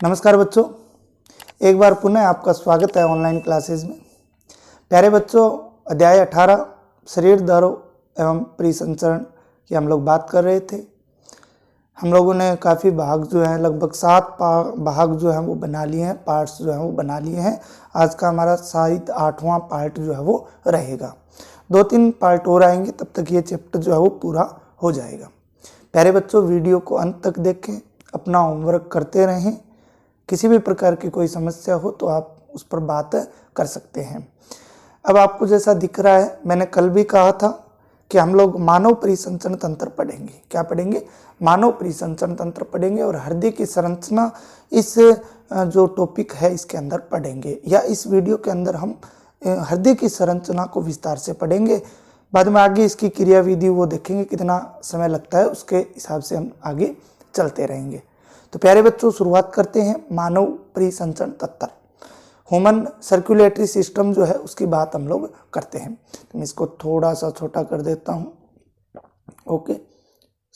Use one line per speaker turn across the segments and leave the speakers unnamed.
नमस्कार बच्चों, एक बार पुनः आपका स्वागत है ऑनलाइन क्लासेस में। प्यारे बच्चों, अध्याय 18 शरीर द्वारों एवं परिसंचरण की हम लोग बात कर रहे थे। हम लोगों ने काफ़ी भाग जो हैं, लगभग 7 भाग जो हैं वो बना लिए हैं, पार्ट्स जो हैं वो बना लिए हैं। आज का हमारा शायद 8वां पार्ट जो है वो रहेगा। 2-3 पार्ट और आएंगे, तब तक ये चैप्टर जो है वो पूरा हो जाएगा। प्यारे बच्चों, वीडियो को अंत तक देखें, अपना होमवर्क करते रहें। किसी भी प्रकार की कोई समस्या हो तो आप उस पर बात कर सकते हैं। अब आपको जैसा दिख रहा है, मैंने कल भी कहा था कि हम लोग मानव परिसंचरण तंत्र पढ़ेंगे। क्या पढ़ेंगे? मानव परिसंचरण तंत्र पढ़ेंगे और हृदय की संरचना इस जो टॉपिक है इसके अंदर पढ़ेंगे, या इस वीडियो के अंदर हम हृदय की संरचना को विस्तार से पढ़ेंगे। बाद में आगे इसकी क्रियाविधि वो देखेंगे, कितना समय लगता है, उसके हिसाब से हम आगे चलते रहेंगे। तो प्यारे बच्चों, शुरुआत करते हैं मानव परिसंचरण तंत्र। ह्यूमन सर्कुलेटरी सिस्टम जो है उसकी बात हम लोग करते हैं। तो मैं इसको थोड़ा सा छोटा कर देता हूँ। ओके,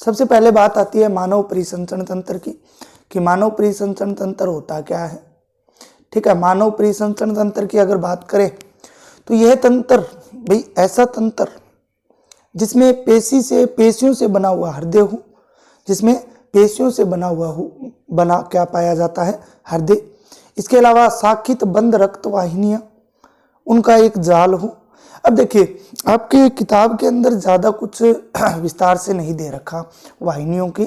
सबसे पहले बात आती है मानव परिसंचरण तंत्र की, कि मानव परिसंचरण तंत्र होता क्या है। ठीक है, मानव परिसंचरण तंत्र की अगर बात करें तो यह तंत्र भाई ऐसा तंत्र जिसमें पेशियों से बना हुआ हृदय हो, जिसमें पेशियों से बना क्या पाया जाता है? हृदय। इसके अलावा शाखित बंद रक्त वाहिनियां, उनका एक जाल हो। अब देखिए, आपके किताब के अंदर ज़्यादा कुछ विस्तार से नहीं दे रखा वाहिनियों की,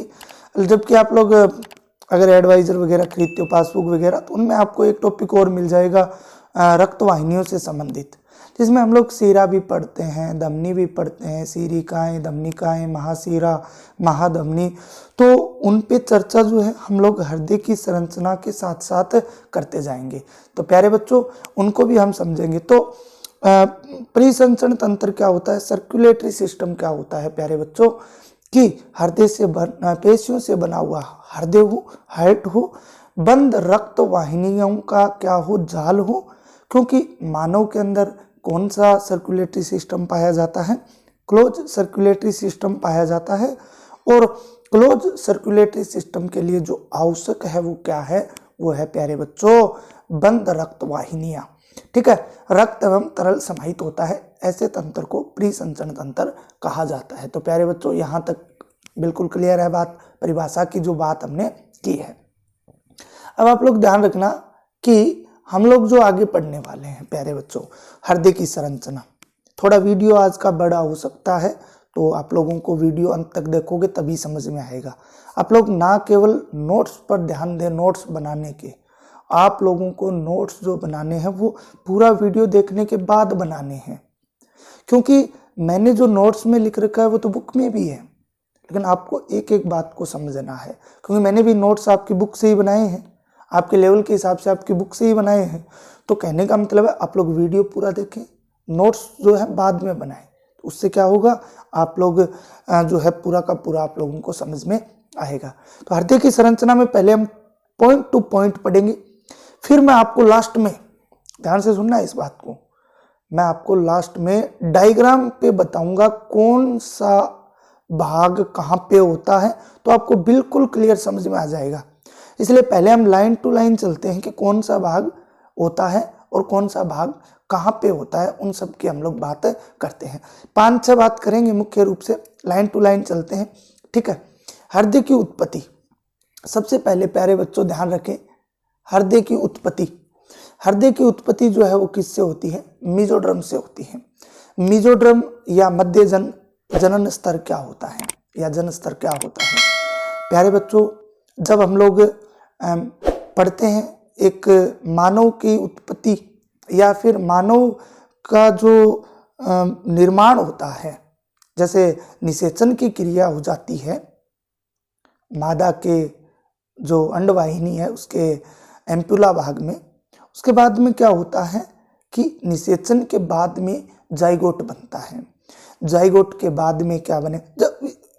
जबकि आप लोग अगर एडवाइज़र वगैरह खरीदते हो, पासबुक वगैरह, तो उनमें आपको एक टॉपिक और मिल जाएगा रक्त वाहिनियों से संबंधित, जिसमें हम लोग सीरा भी पढ़ते हैं, धमनी भी पढ़ते हैं, सीरिकाएँ, धमनिकाएँ, महासीरा, महाधमनी। तो उन पे चर्चा जो है हम लोग हृदय की संरचना के साथ साथ करते जाएंगे। तो प्यारे बच्चों, उनको भी हम समझेंगे। तो परिसंचरण तंत्र क्या होता है, सर्कुलेटरी सिस्टम क्या होता है प्यारे बच्चों, कि हृदय से पेशियों से बना हुआ हृदय हो, हार्ट हो, बंद रक्त वाहिनियों का क्या हो, जाल हो। क्योंकि मानव के अंदर कौन सा सर्कुलेटरी सिस्टम पाया जाता है? क्लोज सर्कुलेटरी सिस्टम पाया जाता है। और क्लोज सर्कुलेटरी सिस्टम के लिए जो आवश्यक है वो क्या है? वो है प्यारे बच्चों बंद रक्त वाहिनियां। ठीक है, रक्त एवं तरल समाहित होता है, ऐसे तंत्र को परिसंचरण तंत्र कहा जाता है। तो प्यारे बच्चों, यहाँ तक बिल्कुल क्लियर है बात, परिभाषा की जो बात हमने की है। अब आप लोग ध्यान रखना कि हम लोग जो आगे पढ़ने वाले हैं प्यारे बच्चों, हृदय की संरचना, थोड़ा वीडियो आज का बड़ा हो सकता है, तो आप लोगों को वीडियो अंत तक देखोगे तभी समझ में आएगा। आप लोग ना केवल नोट्स पर ध्यान दें, नोट्स बनाने के, आप लोगों को नोट्स जो बनाने हैं वो पूरा वीडियो देखने के बाद बनाने हैं। क्योंकि मैंने जो नोट्स में लिख रखा है वो तो बुक में भी है, लेकिन आपको एक एक बात को समझना है। क्योंकि मैंने भी नोट्स आपकी बुक से ही बनाए हैं, आपके लेवल के हिसाब से आपकी बुक से ही बनाए हैं। तो कहने का मतलब है आप लोग वीडियो पूरा देखें, नोट्स जो है बाद में बनाएं। उससे क्या होगा, आप लोग जो है पूरा का पूरा आप लोगों को समझ में आएगा। तो हृदय की संरचना में पहले हम पॉइंट टू पॉइंट पढ़ेंगे, फिर मैं आपको लास्ट में, ध्यान से सुनना इस बात को, मैं आपको लास्ट में डायग्राम पे बताऊंगा कौन सा भाग कहाँ पे होता है, तो आपको बिल्कुल क्लियर समझ में आ जाएगा। इसलिए पहले हम लाइन टू लाइन चलते हैं कि कौन सा भाग होता है और कौन सा भाग कहाँ पे होता है, उन सब की हम लोग बात करते हैं। 5-6 बात करेंगे मुख्य रूप से, लाइन टू लाइन चलते हैं। ठीक है, हृदय की उत्पत्ति। सबसे पहले प्यारे बच्चों ध्यान रखें, हृदय की उत्पत्ति जो है वो किससे होती है? मेसोडर्म से होती है। मेसोडर्म या मध्य जनन स्तर क्या होता है, या जन स्तर क्या होता है? प्यारे बच्चों, जब हम लोग पढ़ते हैं एक मानव की उत्पत्ति या फिर मानव का जो निर्माण होता है, जैसे निषेचन की क्रिया हो जाती है, मादा के जो अंडवाहिनी है उसके एम्पुला भाग में, उसके बाद में क्या होता है कि निषेचन के बाद में जाइगोट बनता है। जाइगोट के बाद में क्या बने,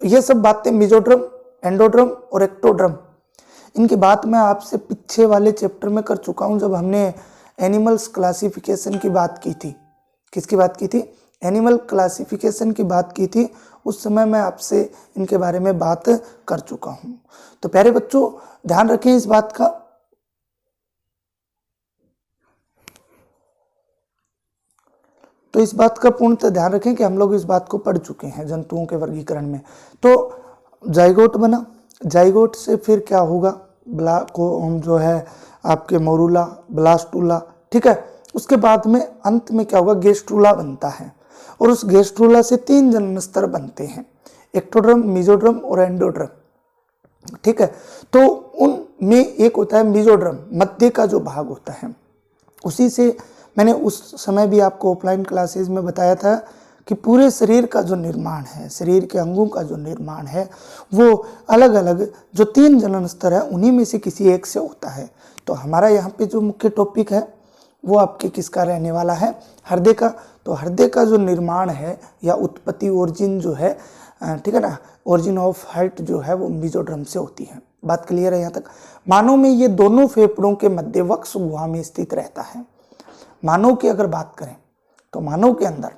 ये सब बातें मेसोड्रम, एंडोड्रम और एक्टोड्रम, इनकी बात मैं आपसे पीछे वाले चैप्टर में कर चुका हूं, जब हमने एनिमल्स क्लासिफिकेशन की बात की थी। किसकी बात की थी? एनिमल क्लासिफिकेशन की बात की थी। उस समय मैं आपसे इनके बारे में बात कर चुका हूँ। तो प्यारे बच्चों ध्यान रखें इस बात का तो इस बात का पूर्णतः ध्यान रखें कि हम लोग इस बात को पढ़ चुके हैं जंतुओं के वर्गीकरण में। तो जाइगोट बना, जाइगोट से फिर क्या होगा, जो है आपके मोरूला, ब्लास्टूला, ठीक है। उसके बाद में अंत में क्या होगा, गेस्ट्रूला बनता है, और उस गेस्ट्रूला से 3 जनन स्तर बनते हैं, एक्टोड्रम, मेसोड्रम और एंडोड्रम, ठीक है। तो उनमें एक होता है मेसोड्रम, मध्य का जो भाग होता है, उसी से मैंने उस समय भी आपको ऑफलाइन क्लासेस में बताया था कि पूरे शरीर का जो निर्माण है, शरीर के अंगों का जो निर्माण है, वो अलग अलग जो 3 जनन स्तर है उन्हीं में से किसी एक से होता है। तो हमारा यहाँ पे जो मुख्य टॉपिक है वो आपके किसका रहने वाला है, हृदय का। तो हृदय का जो निर्माण है या उत्पत्ति, ओरिजिन जो है, ठीक है ना, ओरिजिन ऑफ हार्ट जो है वो मेसोड्रम से होती है। बात क्लियर है यहाँ तक। मानव में ये दोनों फेफड़ों के मध्य वक्ष गुहा में स्थित रहता है। मानव की अगर बात करें तो मानव के अंदर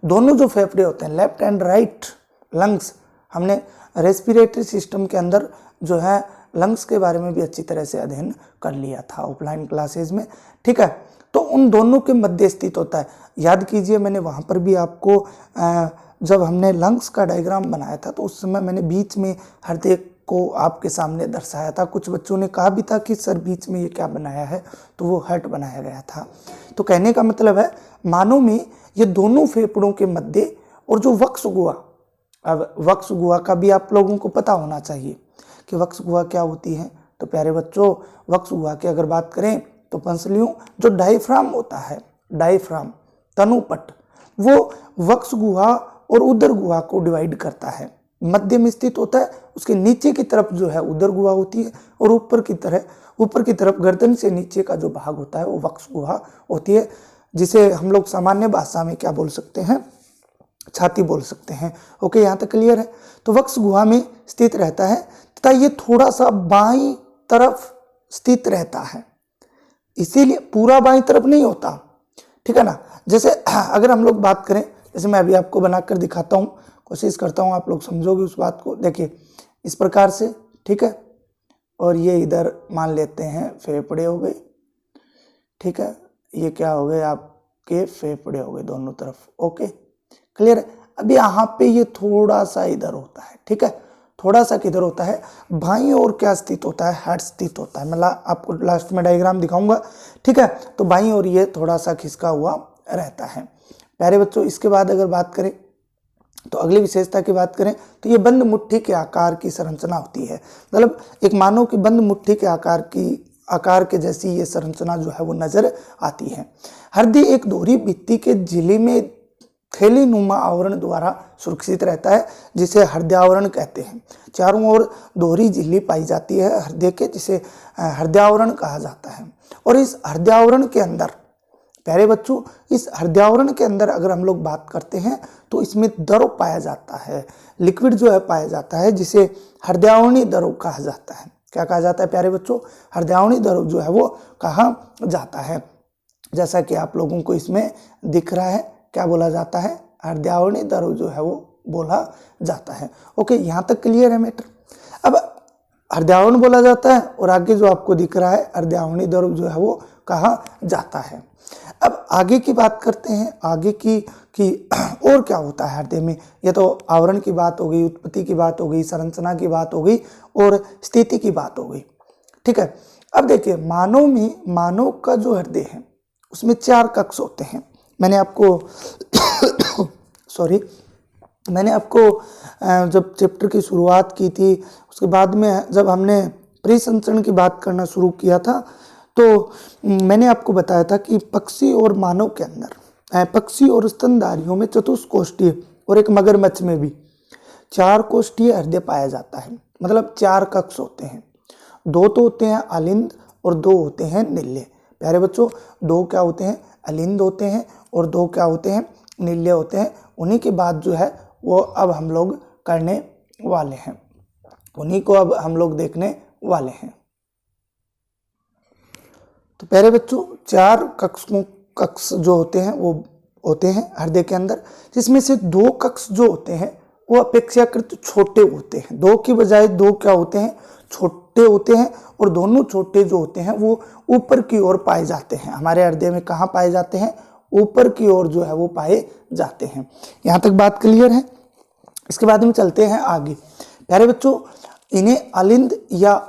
दोनों जो फेफड़े होते हैं, लेफ्ट एंड राइट लंग्स, हमने रेस्पिरेटरी सिस्टम के अंदर जो है लंग्स के बारे में भी अच्छी तरह से अध्ययन कर लिया था ऑफलाइन क्लासेस में, ठीक है। तो उन दोनों के मध्य स्थित होता है। याद कीजिए, मैंने वहाँ पर भी आपको जब हमने लंग्स का डायग्राम बनाया था तो उस समय मैंने बीच में हृदय को आपके सामने दर्शाया था। कुछ बच्चों ने कहा भी था कि सर बीच में ये क्या बनाया है, तो वो हार्ट बनाया गया था। तो कहने का मतलब है मानव में ये दोनों फेफड़ों के मध्य और जो वक्ष गुहा, अब वक्ष गुहा का भी आप लोगों को पता होना चाहिए कि वक्ष गुहा क्या होती है। तो प्यारे बच्चों, वक्ष गुहा की अगर बात करें तो पंसलियों जो डायफ्राम होता है, डायफ्राम तनुपट, वो वक्ष गुहा और उदर गुहा को डिवाइड करता है। मध्य में स्थित होता है, उसके नीचे की तरफ जो है उदर गुहा होती है, और ऊपर की तरफ गर्दन से नीचे का जो भाग होता है वो वक्ष गुहा होती है, जिसे हम लोग सामान्य भाषा में क्या बोल सकते हैं, छाती बोल सकते हैं। ओके, यहाँ तक क्लियर है। तो वक्ष गुहा में स्थित रहता है तथा ये थोड़ा सा बाईं तरफ स्थित रहता है, इसीलिए पूरा बाईं तरफ नहीं होता, ठीक है ना। जैसे अगर हम लोग बात करें, जैसे मैं अभी आपको बनाकर दिखाता हूँ, कोशिश करता हूँ आप लोग समझोगे उस बात को। देखिए इस प्रकार से, ठीक है, और ये इधर मान लेते हैं फेफड़े हो गए, ठीक है, ये क्या हो गए आपके फेफड़े हो गए दोनों तरफ। ओके, क्लियर है। अब यहाँ पे ये थोड़ा सा इधर होता है, ठीक है, थोड़ा सा किधर होता है, बाईं ओर क्या स्थित होता है, हार्ट स्थित होता है। मैं आपको लास्ट में डायग्राम दिखाऊंगा, ठीक है। तो बाईं ओर ये थोड़ा सा खिसका हुआ रहता है। प्यारे बच्चों, इसके बाद अगर बात करें तो अगली विशेषता की बात करें तो ये बंद मुट्ठी के आकार की संरचना होती है। मतलब एक मानव की बंद मुट्ठी के आकार के जैसी ये संरचना जो है वो नजर आती है। हृदय एक दोहरी भित्ति के झिल्ली में थैली नुमा आवरण द्वारा सुरक्षित रहता है, जिसे हृदयावरण कहते हैं। चारों ओर दोहरी झिल्ली पाई जाती है हृदय के, जिसे हृदयावरण कहा जाता है। और इस हृदयावरण के अंदर, प्यारे बच्चों, इस हृदयावरण के अंदर अगर हम लोग बात करते हैं तो इसमें द्रव पाया जाता है, लिक्विड जो है पाया जाता है, जिसे हृदयावरणी द्रव कहा जाता है। क्या कहा जाता है प्यारे बच्चों, हृदयावरणी द्रव जो है वो कहा जाता है। जैसा कि आप लोगों को इसमें दिख रहा है, क्या बोला जाता है, हृदयावरणी द्रव जो है वो बोला जाता है। ओके, यहाँ तक क्लियर है मैटर। अब हृदयावरण बोला जाता है और आगे जो आपको दिख रहा है हृदयावरणी द्रव जो है वो कहा जाता है। अब आगे की बात करते हैं, आगे की और क्या होता है हृदय में। ये तो आवरण की बात हो गई, उत्पत्ति की बात हो गई, संरचना की बात हो गई और स्थिति की बात हो गई, ठीक है। अब देखिए मानव का जो हृदय है उसमें 4 कक्ष होते हैं। मैंने आपको जब चैप्टर की शुरुआत की थी, उसके बाद में जब हमने परिसंचरण की बात करना शुरू किया था तो मैंने आपको बताया था कि पक्षी और मानव के अंदर, पक्षी और स्तनधारियों में चतुष्कोष्ठीय और एक मगरमच्छ में भी 4 कोष्ठीय हृदय पाया जाता है। मतलब 4 कक्ष होते हैं। 2 तो होते हैं अलिंद और 2 होते हैं निल्य। प्यारे बच्चों, 2 क्या होते हैं, अलिंद होते हैं और 2 क्या होते हैं, निल्य होते हैं। उन्हीं की बात जो है वो अब हम लोग करने वाले हैं, उन्हीं को अब हम लोग देखने वाले हैं। तो प्यारे बच्चों, 4 कक्ष जो होते हैं वो होते हैं हृदय के अंदर, जिसमें से 2 कक्ष जो होते हैं वो अपेक्षाकृत छोटे होते हैं। 2 की बजाय 2 क्या होते हैं, छोटे होते हैं। और दोनों छोटे जो होते हैं वो ऊपर की ओर पाए जाते हैं। हमारे हृदय में कहाँ पाए जाते हैं, ऊपर की ओर जो है वो पाए जाते हैं। यहाँ तक बात क्लियर है। इसके बाद में चलते हैं आगे। प्यारे बच्चों, इन्हें अलिंद या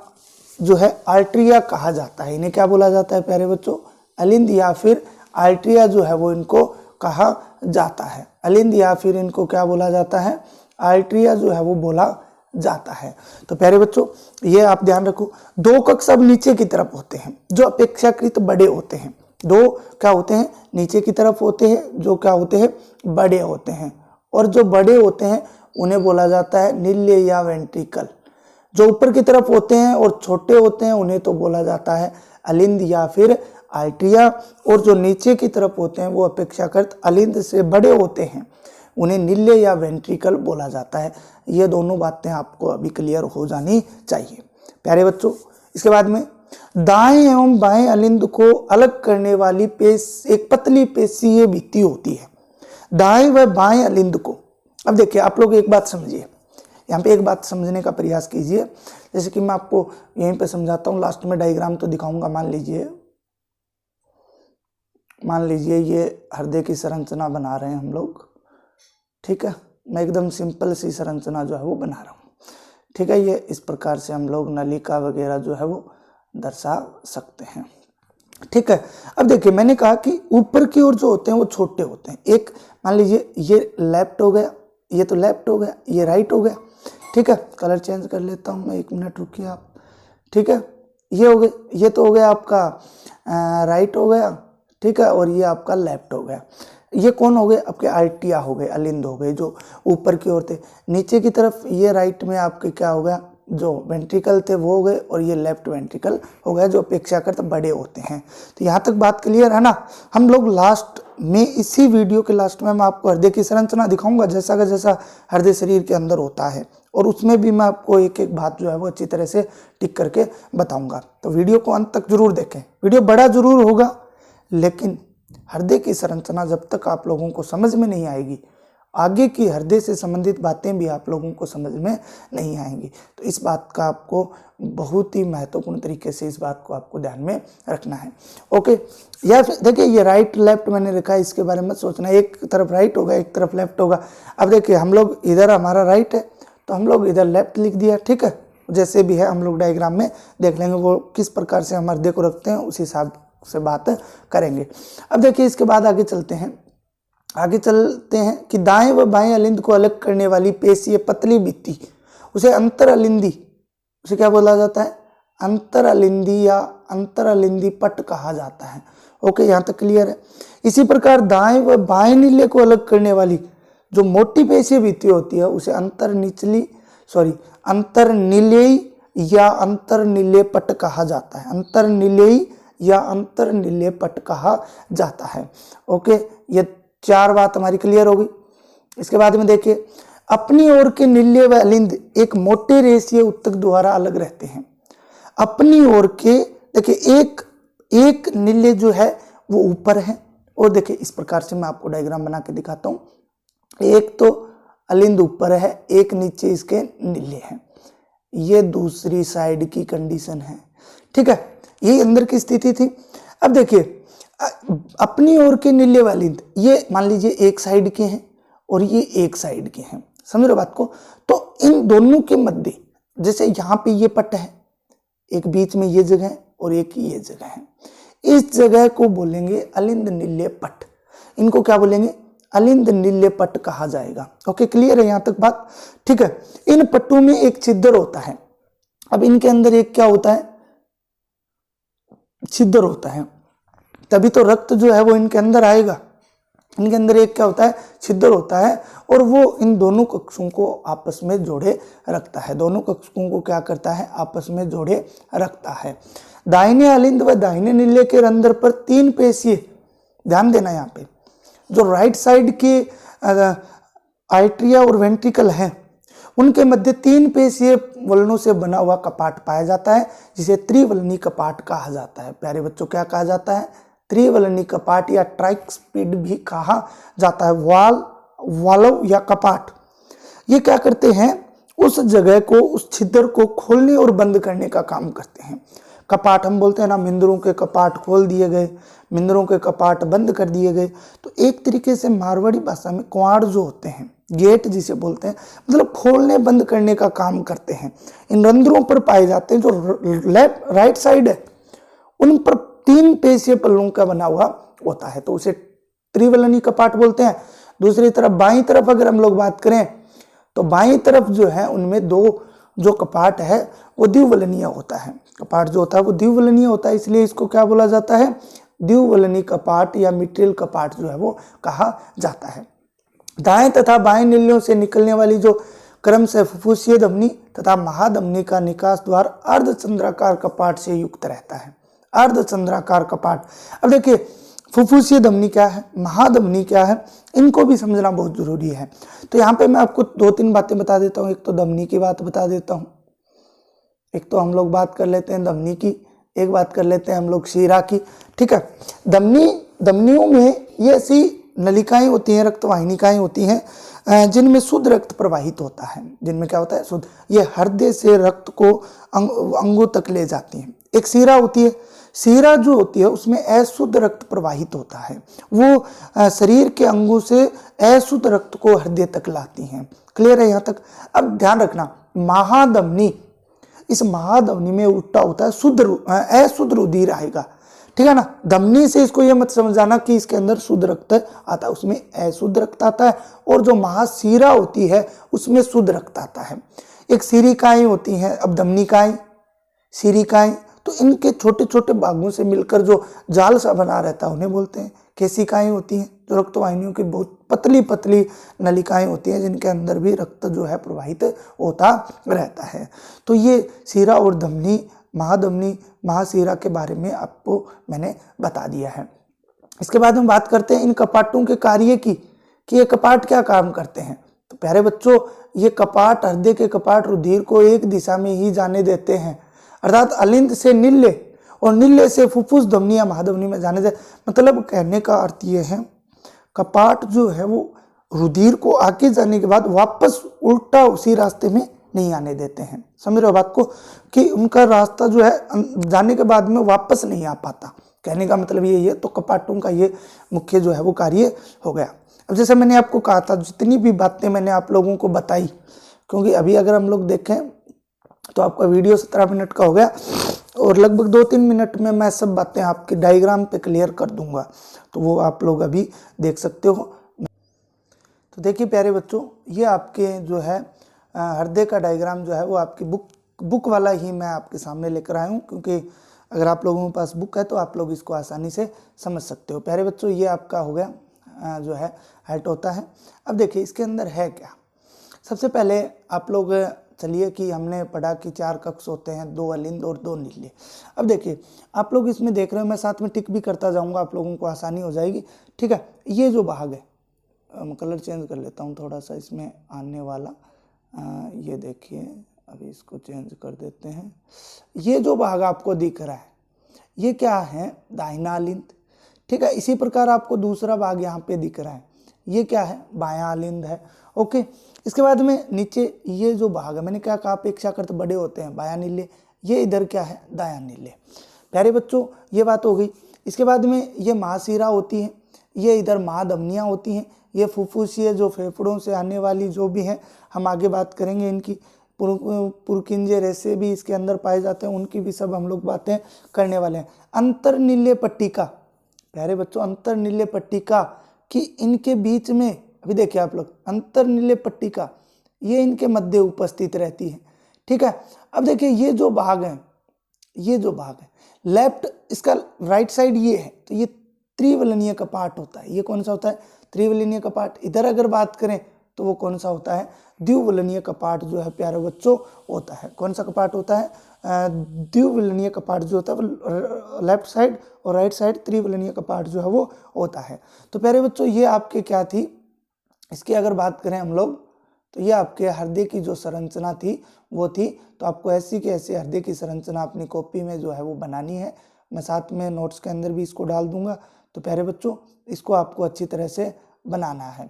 जो है आर्ट्रिया कहा जाता है। इन्हें क्या बोला जाता है प्यारे बच्चों? अलिंद या फिर आर्ट्रिया जो है वो इनको कहा जाता है। अलिंद या फिर इनको क्या बोला जाता है? आर्ट्रिया जो है वो बोला जाता है। तो प्यारे बच्चों ये आप ध्यान रखो, दो कक्ष अब नीचे की तरफ होते हैं जो अपेक्षाकृत बड़े होते हैं। दो क्या होते हैं? नीचे की तरफ होते हैं जो क्या होते हैं? बड़े होते हैं। और जो बड़े होते हैं उन्हें बोला जाता है निल्य या वेंट्रिकल। जो ऊपर की तरफ होते हैं और छोटे होते हैं उन्हें तो बोला जाता है अलिंद या फिर आर्ट्रिया। और जो नीचे की तरफ होते हैं वो अपेक्षाकृत अलिंद से बड़े होते हैं, उन्हें निल्य या वेंट्रिकल बोला जाता है। ये दोनों बातें आपको अभी क्लियर हो जानी चाहिए प्यारे बच्चों। इसके बाद में दाएं एवं बाएं अलिंद को अलग करने वाली एक पतली पेशीय भित्ति होती है। दाएं व बाएं अलिंद को, अब देखिए आप लोग एक बात समझिए, यहाँ पे एक बात समझने का प्रयास कीजिए। जैसे कि मैं आपको यहीं पे समझाता हूँ, लास्ट में डायग्राम तो दिखाऊंगा। मान लीजिए ये हृदय की संरचना बना रहे हैं हम लोग, ठीक है। मैं एकदम सिंपल सी संरचना जो है वो बना रहा हूँ, ठीक है। ये इस प्रकार से हम लोग नलिका वगैरह जो है वो दर्शा सकते हैं, ठीक है। अब देखिए मैंने कहा कि ऊपर की ओर जो होते हैं वो छोटे होते हैं। एक मान लीजिए ये लेफ्ट हो गया, ये तो लेफ्ट हो गया, ये राइट हो गया, ठीक है। कलर चेंज कर लेता हूँ मैं, 1 मिनट रुकिए आप, ठीक है। ये हो गए, ये तो हो गया आपका राइट हो गया, ठीक है। और ये आपका लेफ्ट हो गया। ये कौन हो गए? आपके आर्टिया हो गए, अलिंद हो गए जो ऊपर की ओर थे। नीचे की तरफ ये राइट में आपके क्या हो गया? जो वेंट्रिकल थे वो हो गए, और ये लेफ्ट वेंट्रिकल हो गया जो अपेक्षाकृत बड़े होते हैं। तो यहाँ तक बात क्लियर है ना। हम लोग लास्ट में, इसी वीडियो के लास्ट में मैं आपको हृदय की संरचना दिखाऊंगा जैसा का जैसा हृदय शरीर के अंदर होता है, और उसमें भी मैं आपको एक एक बात जो है वो अच्छी तरह से टिक करके बताऊंगा। तो वीडियो को अंत तक जरूर देखें। वीडियो बड़ा जरूर होगा, लेकिन हृदय की संरचना जब तक आप लोगों को समझ में नहीं आएगी, आगे की हृदय से संबंधित बातें भी आप लोगों को समझ में नहीं आएंगी। तो इस बात का आपको बहुत ही महत्वपूर्ण तरीके से इस बात को आपको ध्यान में रखना है, ओके। या फिर देखिए ये राइट लेफ्ट मैंने रखा है, इसके बारे में सोचना है। एक तरफ राइट होगा, एक तरफ लेफ्ट होगा। अब देखिए हम लोग इधर, हमारा राइट है तो हम लोग इधर लेफ्ट लिख दिया, ठीक है। जैसे भी है हम लोग डायग्राम में देख लेंगे वो किस प्रकार से हम हृदय को रखते हैं, उस हिसाब से बात करेंगे। अब देखिए इसके बाद आगे चलते हैं कि दाएं व बाएं अलिंद को अलग करने वाली पेशीय पतली भित्ति, उसे अंतर अलिंदी, उसे क्या बोला जाता है? अंतर अलिंदी या अंतर अलिंदी पट कहा जाता है, ओके। यहाँ तक क्लियर है। इसी प्रकार दाएं व बाएं नीले को अलग करने वाली जो मोटी पेशीय भित्ति होती है उसे अंतरनिलेयी या अंतरनिलेय पट कहा जाता है। अंतरनिलेयी या अंतरनिलेय पट कहा जाता है, ओके। ये 4 बात हमारी क्लियर हो गई। इसके बाद में देखिए, अपनी ओर के निल्य व अलिंद एक मोटे रेशीय उत्तक द्वारा अलग रहते हैं। अपनी ओर के देखिए एक निल्य जो है वो ऊपर है, और देखिए इस प्रकार से मैं आपको डायग्राम बना के दिखाता हूँ। एक तो अलिंद ऊपर है, एक नीचे इसके निल्य है। ये दूसरी साइड की कंडीशन है, ठीक है। यही अंदर की स्थिति थी। अब देखिए अपनी ओर के निल्य वाली, ये मान लीजिए एक साइड के हैं और ये एक साइड के हैं, समझ रहे बात को। तो इन दोनों के मध्य, जैसे यहाँ पे ये पट है, एक बीच में ये जगह है और एक ये जगह है, इस जगह को बोलेंगे अलिंद निल्य पट। इनको क्या बोलेंगे? अलिंद निल्य पट कहा जाएगा, ओके। क्लियर है यहाँ तक बात, ठीक है। इन पट्टों में एक छिद्र होता है। अब इनके अंदर एक क्या होता है? छिद्र होता है, तभी तो रक्त जो है वो इनके अंदर आएगा। इनके अंदर एक क्या होता है? छिद्र होता है, और वो इन दोनों कक्षों को आपस में जोड़े रखता है। दोनों कक्षों को क्या करता है? आपस में जोड़े रखता है। दाहिने अलिंद व दाहिने निल्य के रंध्र पर 3 पेशीय, ध्यान देना यहाँ पे, जो राइट साइड के आर्ट्रिया और वेंट्रिकल हैं उनके मध्य 3 पेशीय वलनों से बना हुआ कपाट पाया जाता है, जिसे त्रिवलनी कपाट कहा जाता है। प्यारे बच्चों क्या कहा जाता है? त्रिवलनी कपाट या ट्राइस्पिड भी कहा जाता है। वाल्व या कपाट, ये क्या करते हैं? उस जगह को, उस छिद्र को खोलने और बंद करने का काम करते हैं। कपाट हम बोलते हैं ना, मिंदरों के कपाट खोल दिए गए, मिंदरों के कपाट बंद कर दिए गए। तो एक तरीके से मारवाड़ी भाषा में कुंवाड़ जो होते हैं, गेट जिसे बोलते हैं, मतलब खोलने बंद करने का काम करते हैं। इन रंध्रों पर पाए जाते हैं, जो लेफ्ट राइट साइड है उन पर 3 पेशीय पल्लों का बना हुआ होता है, तो उसे त्रिवलनी कपाट बोलते हैं। दूसरी तरफ बाईं तरफ अगर हम लोग बात करें तो बाईं तरफ जो है उनमें 2 जो कपाट है वो द्विवलनीय होता है। कपाट जो होता है वो द्विवलनीय होता है, इसलिए इसको क्या बोला जाता है, द्विवलनी कपाट या मिट्रिल कपाट जो है वो कहा जाता है। दाएं तथा बाएं नीलियों से निकलने वाली जो क्रम से फुफ्फुसीय धमनी तथा महाधमनी का निकास द्वार अर्धचंद्राकार कपाट से युक्त रहता है। अर्धचंद्राकार कपाट। अब देखिए फुफ्फुसीय धमनी क्या है, महाधमनी क्या है, इनको भी समझना बहुत जरूरी है। तो यहाँ पे मैं आपको 2-3 बातें बता देता हूँ। एक तो धमनी की बात बता देता हूँ, एक तो हम लोग बात कर लेते हैं धमनी की, एक बात कर लेते हैं हम लोग शिरा की। ठीक है, धमनियों में ये ऐसी नलिकाएं होती हैं, रक्तवाहिनिकाएं होती हैं जिनमें शुद्ध रक्त प्रवाहित होता है। जिनमें क्या होता है, शुद्ध। ये हृदय से रक्त को अंगों तक ले जाती हैं। एक शिरा होती है, शिरा जो होती है उसमें अशुद्ध रक्त प्रवाहित होता है, वो शरीर के अंगों से अशुद्ध रक्त को हृदय तक लाती हैं। क्लियर है यहाँ तक। अब ध्यान रखना, महाधमनी, इस महाधमनी में उल्टा होता है अशुद्ध रुधिर आएगा। ठीक है ना। धमनी से इसको ये मत समझाना कि इसके अंदर शुद्ध रक्त आता है, उसमें अशुद्ध रक्त आता है। और जो महाशिरा होती है उसमें शुद्ध रक्त आता है। एक सिरिकाएं होती हैं, अब धमनिकाएं, सिरिकाएं, तो इनके छोटे छोटे भागों से मिलकर जो जाल सा बना रहता है उन्हें बोलते हैं केशिकाएं होती हैं। जो रक्तवाहिनियों की बहुत पतली पतली नलिकाएं होती हैं जिनके अंदर भी रक्त जो है प्रवाहित होता रहता है। तो ये शिरा और धमनी, महाधमनी, महाशिरा के बारे में आपको मैंने बता दिया है। इसके बाद हम बात करते हैं इन कपाटों के कार्य की, कि ये कपाट क्या काम करते हैं। तो प्यारे बच्चों, ये कपाट, हृदय के कपाट रुधिर को एक दिशा में ही जाने देते हैं, अर्थात अलिंद से नील्य और नील्य से फुफ्फुस धमनी या महाधमनी में जाने दे। मतलब कहने का अर्थ ये है, कपाट जो है वो रुधिर को आगे जाने के बाद वापस उल्टा उसी रास्ते में नहीं आने देते हैं। समझ रहे हो बात को, कि उनका रास्ता जो है जाने के बाद में वापस नहीं आ पाता। कहने का मतलब ये है। तो कपाटों का ये मुख्य जो है वो कार्य हो गया। अब जैसे मैंने आपको कहा था, जितनी भी बातें मैंने आप लोगों को बताई, क्योंकि अभी अगर हम लोग देखें तो आपका वीडियो 17 मिनट का हो गया और लगभग 2-3 मिनट में मैं सब बातें आपके डायग्राम पे क्लियर कर दूंगा, तो वो आप लोग अभी देख सकते हो। तो देखिए प्यारे बच्चों, ये आपके जो है हृदय का डायग्राम जो है वो आपकी बुक वाला ही मैं आपके सामने लेकर आया हूँ, क्योंकि अगर आप लोगों के पास बुक है तो आप लोग इसको आसानी से समझ सकते हो। प्यारे बच्चों, ये आपका हो गया जो है हाइट होता है। अब देखिए इसके अंदर है क्या। सबसे पहले आप लोग चलिए कि हमने पढ़ा कि 4 कक्ष होते हैं, 2 अलिंद और 2 नील्य। अब देखिए आप लोग इसमें देख रहे हो, मैं साथ में टिक भी करता जाऊंगा, आप लोगों को आसानी हो जाएगी। ठीक है, ये जो भाग है, मैं कलर चेंज कर लेता हूँ थोड़ा सा इसमें आने वाला, ये देखिए अभी इसको चेंज कर देते हैं। ये जो भाग आपको दिख रहा है ये क्या है, दाहिना अलिंद। ठीक है, इसी प्रकार आपको दूसरा भाग यहाँ पे दिख रहा है, ये क्या है, बायां अलिंद है। ओके, इसके बाद में नीचे ये जो भाग है, मैंने क्या कहा, अपेक्षाकृत बड़े होते हैं, बायां नील्य, ये इधर क्या है, दायां नील्य। प्यारे बच्चों, ये बात हो गई। इसके बाद में ये महाशिरा होती है, ये इधर महाधमनियाँ होती हैं, ये फुफ्फुसीय जो फेफड़ों से आने वाली जो भी हैं, हम आगे बात करेंगे इनकी। पुरकिंजे रेसे भी इसके अंदर पाए जाते हैं, उनकी भी सब हम लोग बातें करने वाले हैं। अंतर्नील्य पट्टिका, प्यारे बच्चों, अंतर्नील्य पट्टिका कि इनके बीच में, अभी देखिए आप लोग, अंतर्नील्य पट्टिका ये इनके मध्य उपस्थित रहती है। ठीक है, अब देखिए ये जो भाग है, ये जो भाग है लेफ्ट, इसका राइट साइड ये है, तो ये त्रिवलनीय कपाट होता है। ये कौन सा होता है, त्रिवलनीय कपाट। इधर अगर बात करें तो वो कौन सा होता है, द्विवलनीय कपाट जो है प्यारे बच्चों होता है। कौन सा कपाट होता है, द्विवलनीय कपाट जो होता है वो लेफ्ट साइड और राइट साइड त्रिवलनीय कपाट जो है वो होता है। तो प्यारे बच्चों, ये आपके क्या थी, इसकी अगर बात करें हम लोग, तो ये आपके हृदय की जो संरचना थी वो थी। तो आपको ऐसी की ऐसी हृदय की संरचना अपनी कॉपी में जो है वो बनानी है। मैं साथ में नोट्स के अंदर भी इसको डाल दूंगा। तो प्यारे बच्चों, इसको आपको अच्छी तरह से बनाना है।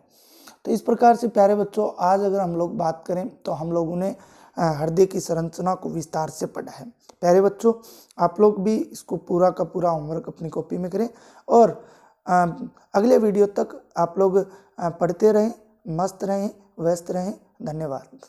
तो इस प्रकार से प्यारे बच्चों आज अगर हम लोग बात करें तो हम लोगों ने हृदय की संरचना को विस्तार से पढ़ा है। प्यारे बच्चों आप लोग भी इसको पूरा का पूरा होमवर्क अपनी कॉपी में करें और अगले वीडियो तक आप लोग पढ़ते रहें, मस्त रहें, व्यस्त रहें। धन्यवाद।